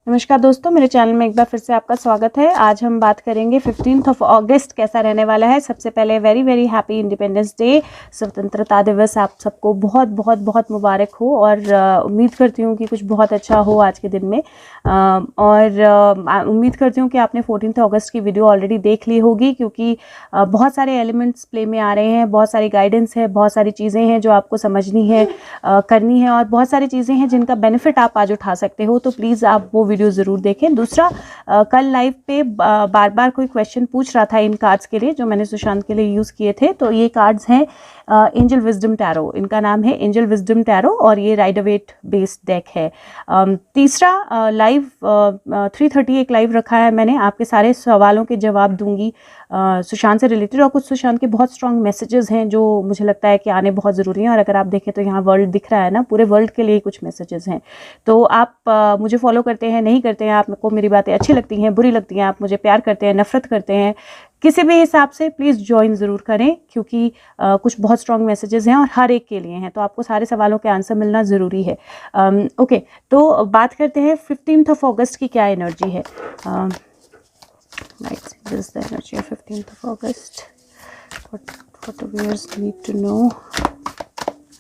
नमस्कार दोस्तों, मेरे चैनल में एक बार फिर से आपका स्वागत है। आज हम बात करेंगे 15 अगस्त कैसा रहने वाला है। सबसे पहले very very happy independence day, स्वतंत्रता दिवस आप सबको बहुत बहुत बहुत मुबारक हो और उम्मीद करती हूँ कि कुछ बहुत अच्छा हो आज के दिन में। और उम्मीद करती हूँ कि आपने 14 अगस्त की वीडियो ऑलरेडी देख ली होगी, क्योंकि बहुत सारे एलिमेंट्स प्ले में आ रहे हैं, बहुत सारी गाइडेंस है, बहुत सारी चीज़ें हैं जो आपको समझनी है, करनी है, और बहुत सारी चीज़ें हैं जिनका बेनिफिट आप आज उठा सकते हो। तो प्लीज़ आप वो वीडियो ज़रूर देखें। दूसरा, कल लाइव पे बार बार कोई क्वेश्चन पूछ रहा था इन कार्ड्स के लिए जो मैंने सुशांत के लिए यूज़ किए थे। तो ये कार्ड्स हैं एंजल विजडम टैरो, इनका नाम है एंजल विजडम टैरो और ये राइडर वेट बेस्ड डेक है। तीसरा, लाइव 3:30 एक लाइव रखा है मैंने, आपके सारे सवालों के जवाब दूंगी सुशांत से रिलेटेड, और कुछ सुशांत के बहुत स्ट्रॉन्ग मैसेजेस हैं जो मुझे लगता है कि आने बहुत ज़रूरी हैं। और अगर आप देखें तो यहाँ वर्ल्ड दिख रहा है ना, पूरे वर्ल्ड के लिए कुछ मैसेजेस हैं। तो आप मुझे फॉलो करते हैं, नहीं करते हैं, आपको मेरी बातें अच्छी लगती हैं, बुरी लगती हैं, आप मुझे प्यार करते हैं, नफरत करते हैं, किसी भी हिसाब से प्लीज़ ज्वाइन ज़रूर करें, क्योंकि कुछ बहुत स्ट्रॉन्ग मैसेजेस हैं और हर एक के लिए हैं, तो आपको सारे सवालों के आंसर मिलना ज़रूरी है। ओके, तो बात करते हैं 15 अगस्त की क्या एनर्जी है। Right, this is the energy of 15 August. What the viewers need to know.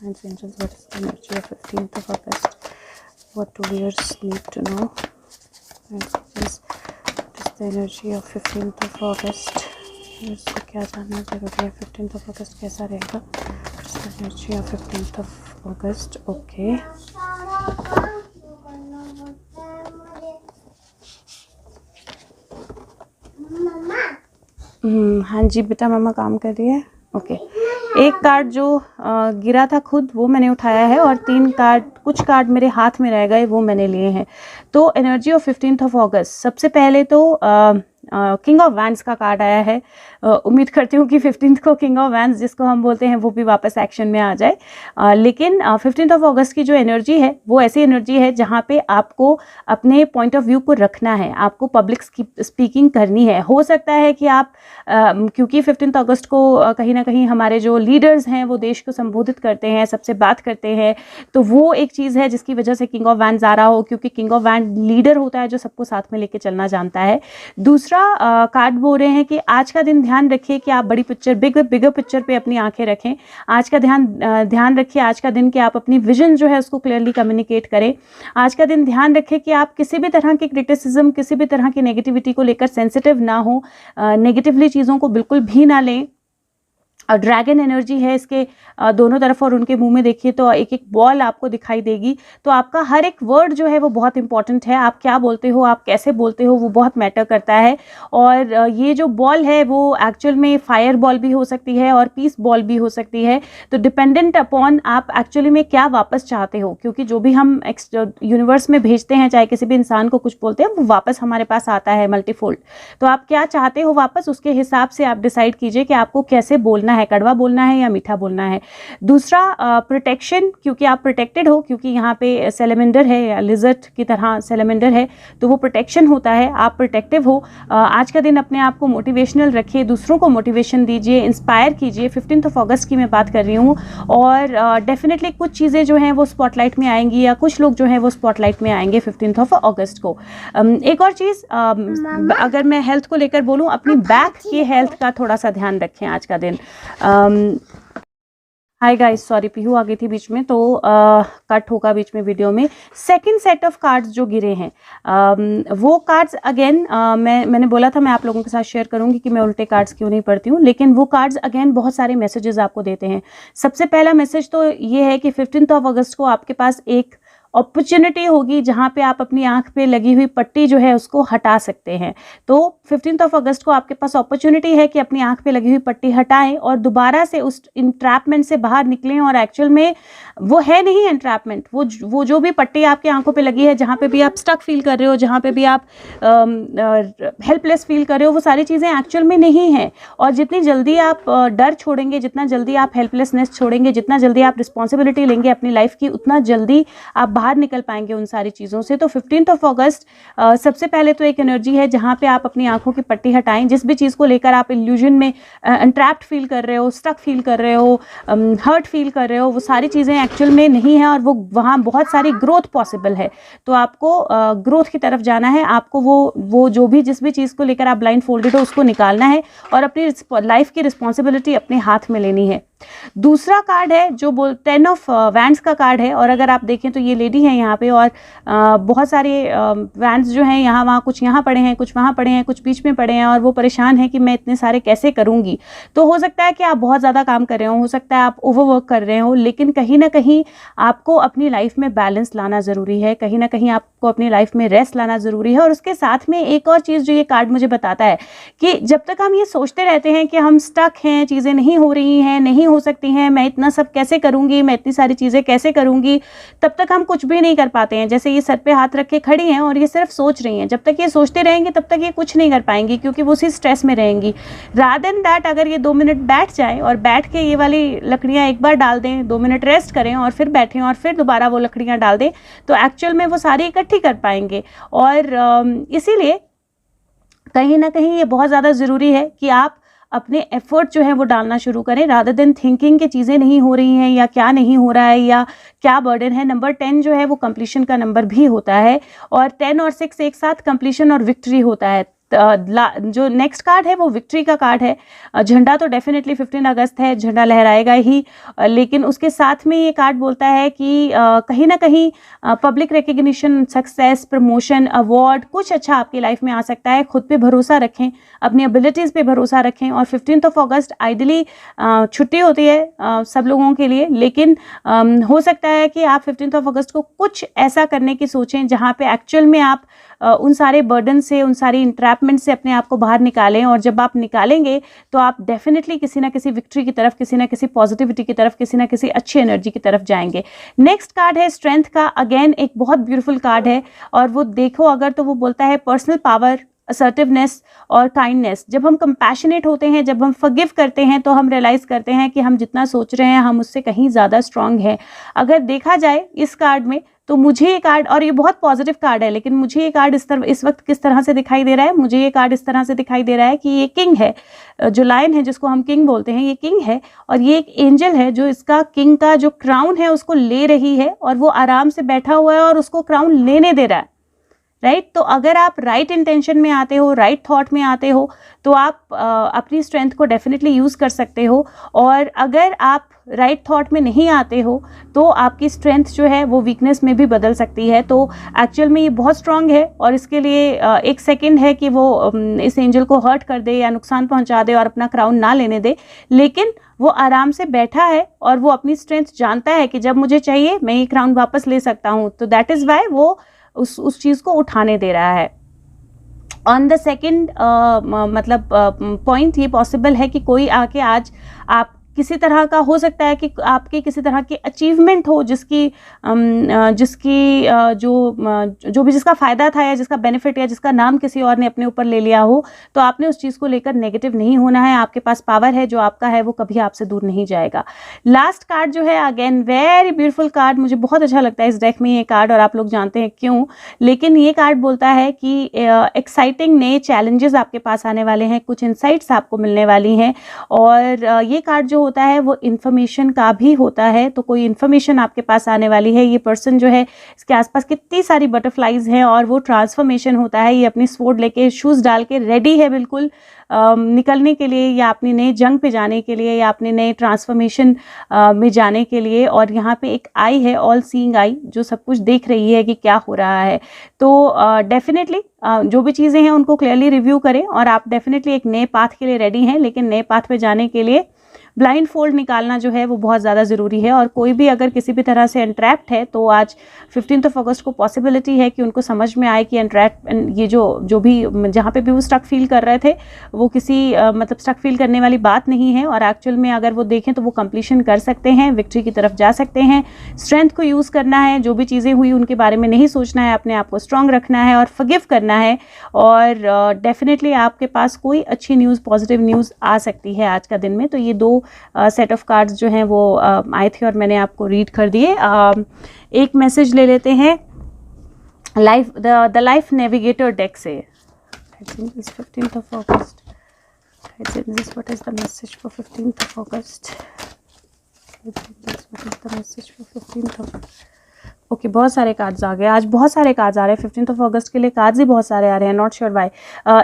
And angels, what is the energy of 15 August? What do viewers need to know. And angels, what is the energy of 15 August? Viewers को क्या जानना जरूरी है, 15 अगस्त कैसा रहेगा। What is the energy of 15 August? Okay. हाँ जी बेटा, मामा काम कर रही है। ओके, एक कार्ड जो गिरा था खुद वो मैंने उठाया है, और 3 कार्ड, कुछ कार्ड मेरे हाथ में रह गए वो मैंने लिए हैं। तो एनर्जी ऑफ 15 अगस्त, सबसे पहले तो किंग ऑफ वैंड्स का कार्ड आया है। उम्मीद करती हूँ कि 15 को किंग ऑफ वैंड्स जिसको हम बोलते हैं वो भी वापस एक्शन में आ जाए। लेकिन 15 अगस्त की जो एनर्जी है वो ऐसी एनर्जी है जहाँ पे आपको अपने पॉइंट ऑफ व्यू को रखना है, आपको पब्लिक स्पीकिंग करनी है। हो सकता है कि आप क्योंकि 15 अगस्त को कहीं ना कहीं हमारे जो लीडर्स हैं वो देश को संबोधित करते हैं, सबसे बात करते हैं, तो वो एक चीज़ है जिसकी वजह से किंग ऑफ वैंड्स आ रहा हो, क्योंकि किंग ऑफ वैंड लीडर होता है जो सबको साथ में लेके चलना जानता है। दूसरा, कार्ड बोल रहे हैं कि आज का दिन ध्यान रखिए कि आप बड़ी पिक्चर, बिगर पिक्चर पे अपनी आंखें रखें। आज का ध्यान रखिए आज का दिन कि आप अपनी विजन जो है उसको क्लियरली कम्युनिकेट करें। आज का दिन ध्यान रखें कि आप किसी भी तरह की क्रिटिसिज्म, किसी भी तरह की नेगेटिविटी को लेकर सेंसिटिव ना हो, नेगेटिवली चीज़ों को बिल्कुल भी ना लें। ड्रैगन एनर्जी है इसके दोनों तरफ, और उनके मुंह में देखिए तो एक एक बॉल आपको दिखाई देगी। तो आपका हर एक वर्ड जो है वो बहुत इंपॉर्टेंट है, आप क्या बोलते हो, आप कैसे बोलते हो, वो बहुत मैटर करता है। और ये जो बॉल है वो एक्चुअल में फायर बॉल भी हो सकती है और पीस बॉल भी हो सकती है। तो डिपेंडेंट अपॉन आप एक्चुअली में क्या वापस चाहते हो, क्योंकि जो भी हम यूनिवर्स में भेजते हैं, चाहे किसी भी इंसान को कुछ बोलते हैं, वो वापस हमारे पास आता है मल्टीफोल्ड। तो आप क्या चाहते हो वापस, उसके हिसाब से आप डिसाइड कीजिए कि आपको कैसे बोलना है, कड़वा बोलना है या मीठा बोलना है। दूसरा, प्रोटेक्शन, क्योंकि आप प्रोटेक्टेड हो, क्योंकि यहाँ पे सेलेमेंडर है या लिजर्ट की तरह सेलेमेंडर है, तो वो प्रोटेक्शन होता है, आप प्रोटेक्टिव हो। आज का दिन अपने आप को मोटिवेशनल रखिए, दूसरों को मोटिवेशन दीजिए, इंस्पायर कीजिए। 15 अगस्त की मैं बात कर रही हूँ, और डेफिनेटली कुछ चीज़ें जो हैं वो स्पॉटलाइट में आएंगी, या कुछ लोग जो हैं वो स्पॉटलाइट में आएंगे 15 अगस्त को। एक और चीज़, अगर मैं हेल्थ को लेकर बोलूँ, अपनी बैक की हेल्थ का थोड़ा सा ध्यान रखें आज का दिन। हाय गाइस, सॉरी पीहू आ गई थी बीच में, तो कट होगा बीच में वीडियो में। सेकंड सेट ऑफ कार्ड्स जो गिरे हैं, वो कार्ड्स अगेन मैंने बोला था मैं आप लोगों के साथ शेयर करूंगी कि मैं उल्टे कार्ड्स क्यों नहीं पढ़ती हूँ, लेकिन वो कार्ड्स अगेन बहुत सारे मैसेजेस आपको देते हैं। सबसे पहला मैसेज तो ये है कि 15 अगस्त को आपके पास एक अपॉर्चुनिटी होगी जहाँ पे आप अपनी आंख पे लगी हुई पट्टी जो है उसको हटा सकते हैं। तो 15 अगस्त को आपके पास अपॉर्चुनिटी है कि अपनी आंख पे लगी हुई पट्टी हटाएं और दोबारा से उस इंट्रैपमेंट से बाहर निकलें। और एक्चुअल में वो है नहीं एंट्रैपमेंट, वो जो भी पट्टी आपकी आंखों पे लगी है, जहाँ पे भी आप स्टक फील कर रहे हो, जहाँ पे भी आप हेल्पलेस फील कर रहे हो, वो सारी चीज़ें एक्चुअल में नहीं है। और जितनी जल्दी आप डर छोड़ेंगे, जितना जल्दी आप हेल्पलेसनेस छोड़ेंगे, जितना जल्दी आप रिस्पॉन्सिबिलिटी लेंगे अपनी लाइफ की, उतना जल्दी आप बाहर निकल पाएंगे उन सारी चीज़ों से। तो 15 अगस्त सबसे पहले तो एक एनर्जी है जहाँ पे आप अपनी आंखों की पट्टी हटाएं। जिस भी चीज़ को लेकर आप इल्यूजन में एंट्रैप्ड फील कर रहे हो, स्टक फील कर रहे हो, हर्ट फील कर रहे हो, वो सारी चीज़ें एक्चुअल में नहीं है और वो वहाँ बहुत सारी ग्रोथ पॉसिबल है। तो आपको ग्रोथ की तरफ जाना है, आपको वो जो भी जिस भी चीज़ को लेकर आप ब्लाइंड फोल्डेड हो उसको निकालना है और अपनी लाइफ की रिस्पॉन्सिबिलिटी अपने हाथ में लेनी है। दूसरा कार्ड है जो 10 ऑफ वैंड्स का कार्ड है, और अगर आप देखें तो ये लेडी है यहाँ पे और बहुत सारे वैंड्स जो हैं यहाँ वहाँ, कुछ यहाँ पड़े हैं, कुछ वहाँ पड़े हैं, कुछ बीच में पड़े हैं और वो परेशान है कि मैं इतने सारे कैसे करूँगी। तो हो सकता है कि आप बहुत ज़्यादा काम कर रहे हो सकता है आप ओवरवर्क कर रहे हो, लेकिन कहीं ना कहीं आपको अपनी लाइफ में बैलेंस लाना ज़रूरी है, कहीं ना कहीं आपको अपनी लाइफ में रेस्ट लाना ज़रूरी है। और उसके साथ में एक और चीज़ जो ये कार्ड मुझे बताता है कि जब तक हम ये सोचते रहते हैं कि हम स्टक हैं, चीज़ें नहीं हो रही हैं, नहीं हो सकती हैं, मैं इतना सब कैसे करूँगी, मैं इतनी सारी चीज़ें कैसे करूँगी, तब तक हम कुछ भी नहीं कर पाते हैं। जैसे ये सर पे हाथ रख के खड़ी हैं और ये सिर्फ सोच रही हैं, जब तक ये सोचते रहेंगे तब तक ये कुछ नहीं कर पाएंगी क्योंकि वो उसी स्ट्रेस में रहेंगी। रादर देन दैट अगर ये 2 मिनट बैठ जाएं और बैठ के ये वाली लकड़ियाँ एक बार डाल दें, 2 मिनट रेस्ट करें और फिर बैठें और फिर दोबारा वो लकड़ियाँ डाल दें, तो एक्चुअल में वो सारी इकट्ठी कर पाएंगे। और इसीलिए कहीं ना कहीं ये बहुत ज़्यादा ज़रूरी है कि आप अपने एफर्ट जो है वो डालना शुरू करें, रादर देन थिंकिंग कि चीज़ें नहीं हो रही हैं या क्या नहीं हो रहा है या क्या बर्डन है। नंबर 10 जो है वो कंप्लीशन का नंबर भी होता है और 10 और 6 एक साथ कंप्लीशन और विक्ट्री होता है। जो नेक्स्ट कार्ड है वो विक्ट्री का कार्ड है। झंडा तो डेफिनेटली 15 अगस्त है, झंडा लहराएगा ही, लेकिन उसके साथ में ये कार्ड बोलता है कि कहीं ना कहीं public recognition, success, promotion, award, कुछ अच्छा आपकी लाइफ में आ सकता है। खुद पे भरोसा रखें, अपनी एबिलिटीज़ पे भरोसा रखें। और 15 अगस्त आइडली छुट्टी होती है सब लोगों के लिए, लेकिन हो सकता है कि आप 15 अगस्त को कुछ ऐसा करने की सोचें जहाँ पे एक्चुअल में आप उन सारे बर्डन से, उन सारी इंट्रैपमेंट से अपने आप को बाहर निकालें। और जब आप निकालेंगे तो आप डेफिनेटली किसी ना किसी विक्ट्री की तरफ, किसी ना किसी पॉजिटिविटी की तरफ, किसी ना किसी अच्छी एनर्जी की तरफ जाएंगे। नेक्स्ट कार्ड है स्ट्रेंथ का। अगेन एक बहुत ब्यूटीफुल कार्ड है और वो देखो अगर तो वो बोलता है पर्सनल पावर, असर्टिवनेस और काइंडनेस। जब हम कंपैशनेट होते हैं, जब हम फॉरगिव करते हैं, तो हम रियलाइज़ करते हैं कि हम जितना सोच रहे हैं हम उससे कहीं ज़्यादा स्ट्रांग हैं। अगर देखा जाए इस कार्ड में तो मुझे ये कार्ड, और ये बहुत पॉजिटिव कार्ड है, लेकिन मुझे ये कार्ड इस वक्त किस तरह से दिखाई दे रहा है, मुझे ये कार्ड इस तरह से दिखाई दे रहा है कि ये किंग है, जो लायन है जिसको हम किंग बोलते हैं, ये किंग है और ये एक एंजल है जो इसका किंग का जो क्राउन है उसको ले रही है और वो आराम से बैठा हुआ है और उसको क्राउन लेने दे रहा है। राइट तो अगर आप राइट इंटेंशन में आते हो, राइट थॉट में आते हो, तो आप अपनी स्ट्रेंथ को डेफिनेटली यूज़ कर सकते हो। और अगर आप राइट थॉट में नहीं आते हो तो आपकी स्ट्रेंथ जो है वो वीकनेस में भी बदल सकती है। तो एक्चुअल में ये बहुत स्ट्रांग है और इसके लिए एक सेकंड है कि वो इस एंजल को हर्ट कर दे या नुकसान पहुंचा दे और अपना क्राउन ना लेने दे, लेकिन वो आराम से बैठा है और वो अपनी स्ट्रेंथ जानता है कि जब मुझे चाहिए मैं ये क्राउन वापस ले सकता हूँ। तो दैट इज़ वाई वो उस चीज़ को उठाने दे रहा है। ऑन द सेकेंड मतलब पॉइंट ये पॉसिबल है कि कोई आके आज आप किसी तरह का, हो सकता है कि आपके किसी तरह की अचीवमेंट हो जिसकी जो भी जिसका फ़ायदा था या जिसका बेनिफिट या जिसका नाम किसी और ने अपने ऊपर ले लिया हो, तो आपने उस चीज़ को लेकर नेगेटिव नहीं होना है। आपके पास पावर है, जो आपका है वो कभी आपसे दूर नहीं जाएगा। लास्ट कार्ड जो है अगेन वेरी ब्यूटीफुल कार्ड, मुझे बहुत अच्छा लगता है इस डेक में ये कार्ड और आप लोग जानते हैं क्यों, लेकिन ये कार्ड बोलता है कि एक्साइटिंग नए चैलेंजेस आपके पास आने वाले हैं, कुछ इंसाइट्स आपको मिलने वाली हैं। और ये कार्ड जो होता है वो इन्फॉर्मेशन का भी होता है, तो कोई इन्फॉर्मेशन आपके पास आने वाली है। ये पर्सन जो है इसके आसपास कितनी सारी बटरफ्लाइज हैं और वो ट्रांसफॉर्मेशन होता है। ये अपनी स्वॉर्ड लेके, शूज़ डाल के रेडी है बिल्कुल निकलने के लिए, या अपनी नए जंग पे जाने के लिए, या अपने नए ट्रांसफॉर्मेशन में जाने के लिए। और यहाँ पे एक आई है, ऑल सीइंग आई, जो सब कुछ देख रही है कि क्या हो रहा है। तो डेफिनेटली जो भी चीज़ें हैं उनको क्लियरली रिव्यू करें और आप डेफिनेटली एक नए पाथ के लिए रेडी हैं, लेकिन नए पाथ पे जाने के लिए ब्लाइंड फोल्ड निकालना जो है वो बहुत ज़्यादा ज़रूरी है। और कोई भी अगर किसी भी तरह से एंट्रैप्ड है तो आज 15 अगस्त को पॉसिबिलिटी है कि उनको समझ में आए कि ये जो भी जहाँ पे भी वो स्टक फील कर रहे थे वो किसी मतलब स्टक फील करने वाली बात नहीं है। और एक्चुअल में अगर वो देखें तो वो कंप्लीशन कर सकते हैं, विक्ट्री की तरफ जा सकते हैं। स्ट्रेंथ को यूज़ करना है, जो भी चीज़ें हुई उनके बारे में नहीं सोचना है, अपने आप को स्ट्रांग रखना है और फॉरगिव करना है। और डेफिनेटली आपके पास कोई अच्छी न्यूज़, पॉजिटिव न्यूज़ आ सकती है आज का दिन में। तो ये 2 सेट ऑफ कार्ड्स जो हैं वो आए थे और मैंने आपको रीड कर दिए। एक मैसेज ले लेते हैं life the life navigator deck से। 15th of August. What is the message for 15th of August? What is the message for 15th of okay बहुत सारे कार्ड्स आ गए, आज बहुत सारे कार्ड्स आ रहे हैं। 15th ऑफ अगस्त के लिए कार्ड्स ही बहुत सारे आ रहे हैं, नॉट श्योर वाई।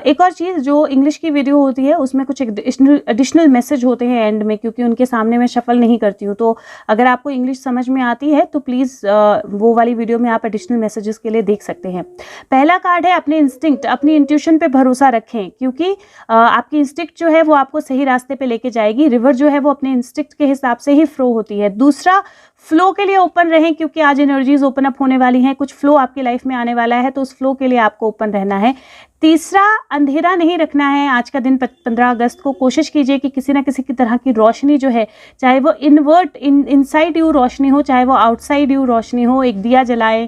एक और चीज़, जो इंग्लिश की वीडियो होती है उसमें कुछ एडिशनल मैसेज होते हैं एंड में, क्योंकि उनके सामने मैं शफल नहीं करती हूँ। तो अगर आपको इंग्लिश समझ में आती है तो प्लीज़ वो वाली वीडियो में आप एडिशनल मैसेजेस के लिए देख सकते हैं। पहला कार्ड है अपने इंस्टिंक्ट, अपनी इंट्यूशन पे भरोसा रखें, क्योंकि आपकी इंस्टिंक्ट जो है वो आपको सही रास्ते पे लेके जाएगी। रिवर जो है वो अपने इंस्टिंक्ट के हिसाब से ही फ्लो होती है। दूसरा, फ्लो के लिए ओपन रहें, क्योंकि आज एनर्जीज ओपन अप होने वाली हैं, कुछ फ्लो आपकी लाइफ में आने वाला है, तो उस फ्लो के लिए आपको ओपन रहना है। तीसरा, अंधेरा नहीं रखना है आज का दिन 15 अगस्त को। कोशिश कीजिए कि किसी ना किसी की तरह की रोशनी जो है, चाहे वो इनसाइड यू रोशनी हो, चाहे वो आउटसाइड यू रोशनी हो, एक दिया जलाए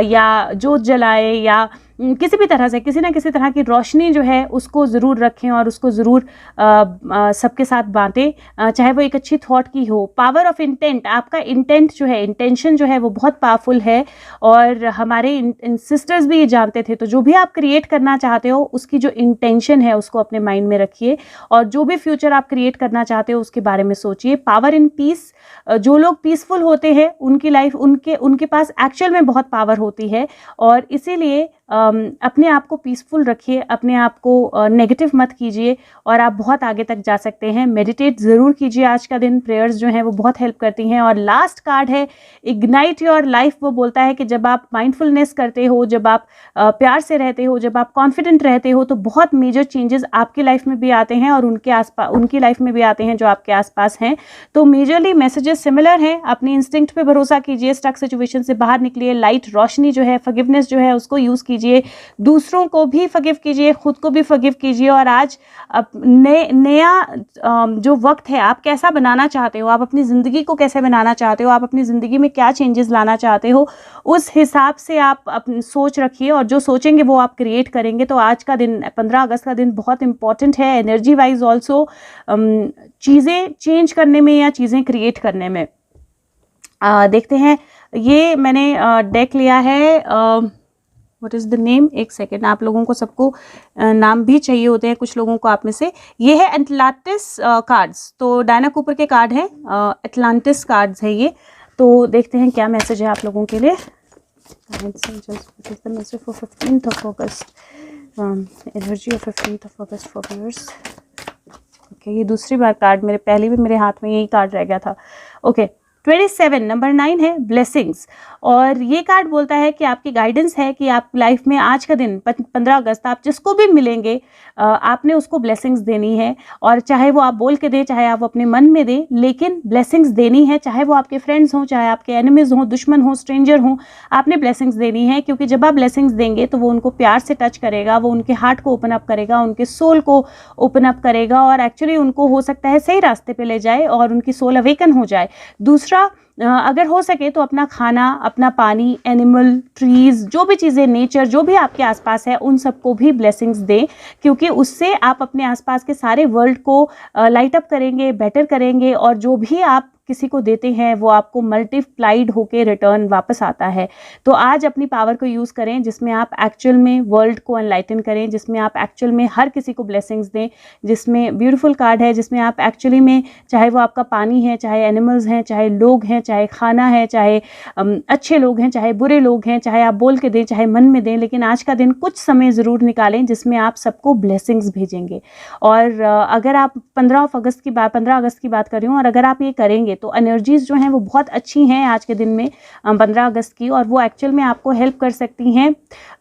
या जोत जलाए या किसी भी तरह से किसी ना किसी तरह की रोशनी जो है उसको ज़रूर रखें और उसको ज़रूर सबके साथ बांटें, चाहे वो एक अच्छी थॉट की हो। पावर ऑफ इंटेंट, आपका इंटेंट जो है, इंटेंशन जो है वो बहुत पावरफुल है और हमारे सिस्टर्स भी ये जानते थे। तो जो भी आप क्रिएट करना चाहते हो उसकी जो इंटेंशन है उसको अपने माइंड में रखिए और जो भी फ्यूचर आप क्रिएट करना चाहते हो उसके बारे में सोचिए। पावर इन पीस, जो लोग पीसफुल होते हैं उनकी लाइफ, उनके पास एक्चुअल में बहुत पावर होती है और इसीलिए अपने आप को पीसफुल रखिए, अपने आप को नेगेटिव मत कीजिए और आप बहुत आगे तक जा सकते हैं। मेडिटेट ज़रूर कीजिए आज का दिन, प्रेयर्स जो हैं वो बहुत हेल्प करती हैं। और लास्ट कार्ड है इग्नाइट योर लाइफ। वो बोलता है कि जब आप माइंडफुलनेस करते हो, जब आप प्यार से रहते हो, जब आप कॉन्फिडेंट रहते हो, तो बहुत मेजर चेंजेस आपकी लाइफ में भी आते हैं और उनकी लाइफ में भी आते हैं जो आपके आसपास हैं। तो मेजरली मैसेजेस सिमिलर हैं। अपनी इंस्टिंक्ट पे भरोसा कीजिए, स्टक सिचुएशन से बाहर निकलिए, लाइट रोशनी जो है, फॉरगिवनेस जो है उसको यूज़ कीजिए, दूसरों को भी फॉरगिव कीजिए, खुद को भी फॉरगिव कीजिए। और आज नया जो वक्त है, आप कैसा बनाना चाहते हो, आप अपनी ज़िंदगी को कैसे बनाना चाहते हो, आप अपनी ज़िंदगी में क्या चेंजेस लाना चाहते हो, उस हिसाब से आप अपनी सोच रखिए और जो सोचेंगे वो आप क्रिएट करेंगे। तो आज का दिन 15 अगस्त का दिन बहुत इंपॉर्टेंट है एनर्जी वाइज ऑल्सो, चीज़ें चेंज करने में या चीज़ें क्रिएट करने में। देखते हैं, ये मैंने डेक लिया है, व्हाट इज़ द नेम, एक सेकेंड, आप लोगों को सबको नाम भी चाहिए होते हैं कुछ लोगों को आप में से। ये है एटलांटिस कार्ड्स, तो डायना कूपर के कार्ड हैं, एटलांटिस कार्ड्स है ये। तो देखते हैं क्या मैसेज है आप लोगों के लिए। Message for 15th of August, energy of 15th of August for viewers. Okay, ये दूसरी बार कार्ड, मेरे पहले भी मेरे हाथ में यही कार्ड रह गया था। ओके, 27 नंबर 9 है ब्लेसिंग्स, और ये कार्ड बोलता है कि आपकी गाइडेंस है कि आप लाइफ में आज का दिन 15 अगस्त आप जिसको भी मिलेंगे आपने उसको ब्लेसिंग्स देनी है। और चाहे वो आप बोल के दें, चाहे आप अपने मन में दें, लेकिन ब्लेसिंग्स देनी है। चाहे वो आपके फ्रेंड्स हों, चाहे आपके एनिमीज़ हों, दुश्मन हों, स्ट्रेंजर हों, आपने ब्लेसिंग्स देनी है। क्योंकि जब आप ब्लेसिंग्स देंगे तो वो उनको प्यार से टच करेगा, वो उनके हार्ट को ओपन अप करेगा, उनके सोल को ओपन अप करेगा और एक्चुअली उनको हो सकता है सही रास्ते पे ले जाए और उनकी सोल अवेकन हो जाए। दूसरा, अगर हो सके तो अपना खाना, अपना पानी, एनिमल, ट्रीज़, जो भी चीज़ें, नेचर जो भी आपके आसपास है, उन सबको भी ब्लेसिंग्स दें, क्योंकि उससे आप अपने आसपास के सारे वर्ल्ड को लाइट अप करेंगे, बेटर करेंगे और जो भी आप किसी को देते हैं वो आपको मल्टीप्लाइड होके रिटर्न वापस आता है। तो आज अपनी पावर को यूज़ करें जिसमें आप एक्चुअल में वर्ल्ड को एनलाइटन करें, जिसमें आप एक्चुअल में हर किसी को ब्लेसिंग्स दें, जिसमें ब्यूटीफुल कार्ड है, जिसमें आप एक्चुअली में, चाहे वो आपका पानी है, चाहे एनिमल्स हैं, चाहे लोग हैं, चाहे खाना है, चाहे अच्छे लोग हैं, चाहे बुरे लोग हैं, चाहे आप बोल के दें, चाहे मन में दें, लेकिन आज का दिन कुछ समय ज़रूर निकालें जिसमें आप सबको ब्लेसिंग्स भेजेंगे। और अगर आप 15 अगस्त की बात कर रही हूँ, और अगर आप ये करेंगे तो एनर्जीज जो हैं वो बहुत अच्छी हैं आज के दिन में 15 अगस्त की, और वो एक्चुअल में आपको हेल्प कर सकती हैं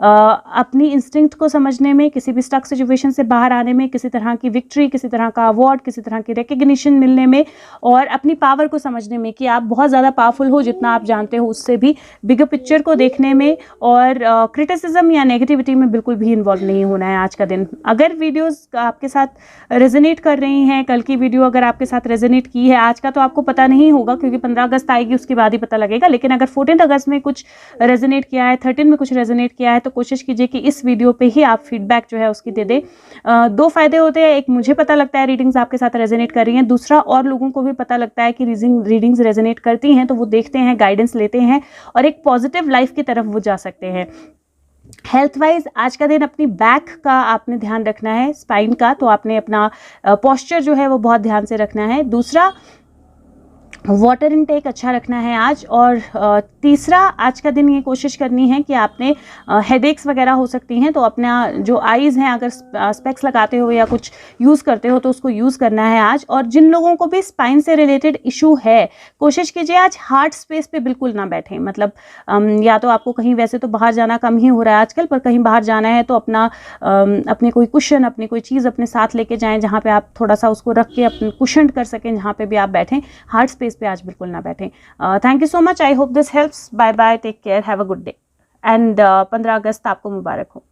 अपनी इंस्टिंक्ट को समझने में, किसी भी स्टक सिचुएशन से बाहर आने में, किसी तरह की विक्ट्री, किसी तरह का अवार्ड, किसी तरह की रिकग्निशन मिलने में, और अपनी पावर को समझने में कि आप बहुत ज़्यादा पावरफुल हो जितना आप जानते हो उससे भी बिगर पिक्चर को देखने में और क्रिटिसिज्म या नेगेटिविटी में बिल्कुल भी इन्वॉल्व नहीं होना है आज का दिन। अगर वीडियोस आपके साथ रेजोनेट कर रही हैं, कल की वीडियो अगर आपके साथ रेजोनेट की है, आज का तो आपको पता नहीं होगा क्योंकि 15 अगस्त आएगी उसके बाद ही पता लगेगा, लेकिन अगर 14 अगस्त में कुछ रेजोनेट किया है, 13 में कुछ रेजोनेट किया है, तो कोशिश कीजिए कि इस वीडियो पे ही आप फीडबैक जो है उसकी दे दे। दो फायदे होते हैं, एक मुझे पता लगता है रीडिंग्स आपके साथ रेजोनेट कर रही हैं, दूसरा और लोगों को भी पता लगता है कि रीडिंग्स रेजोनेट करती हैं, तो वो देखते हैं, गाइडेंस लेते हैं और एक पॉजिटिव लाइफ की तरफ वो जा सकते हैं। हेल्थ वाइज आज का दिन अपनी बैक का आपने ध्यान रखना है, स्पाइन का, तो आपने अपना पोस्चर जो है वो बहुत ध्यान से रखना है। दूसरा, वाटर इनटेक अच्छा रखना है आज। और तीसरा, आज का दिन ये कोशिश करनी है कि आपने हेडेक्स वगैरह हो सकती हैं, तो अपना जो आईज़ हैं, अगर स्पेक्स लगाते हो या कुछ यूज़ करते हो तो उसको यूज़ करना है आज। और जिन लोगों को भी स्पाइन से रिलेटेड इशू है, कोशिश कीजिए आज हार्ड स्पेस पे बिल्कुल ना बैठें। मतलब या तो आपको कहीं, वैसे तो बाहर जाना कम ही हो रहा है आजकल, पर कहीं बाहर जाना है तो अपना अपने कोई कुशन, अपनी कोई चीज़ अपने साथ लेके जाएँ जहाँ पे आप थोड़ा सा उसको रख के अपने कुशन कर सकें, जहाँ पे भी आप बैठें। हार्ड स्पेस पे आज बिल्कुल ना बैठें। Thank you so much, I hope this helps. Bye bye, take care, have a good day and 15 अगस्त आपको मुबारक हो।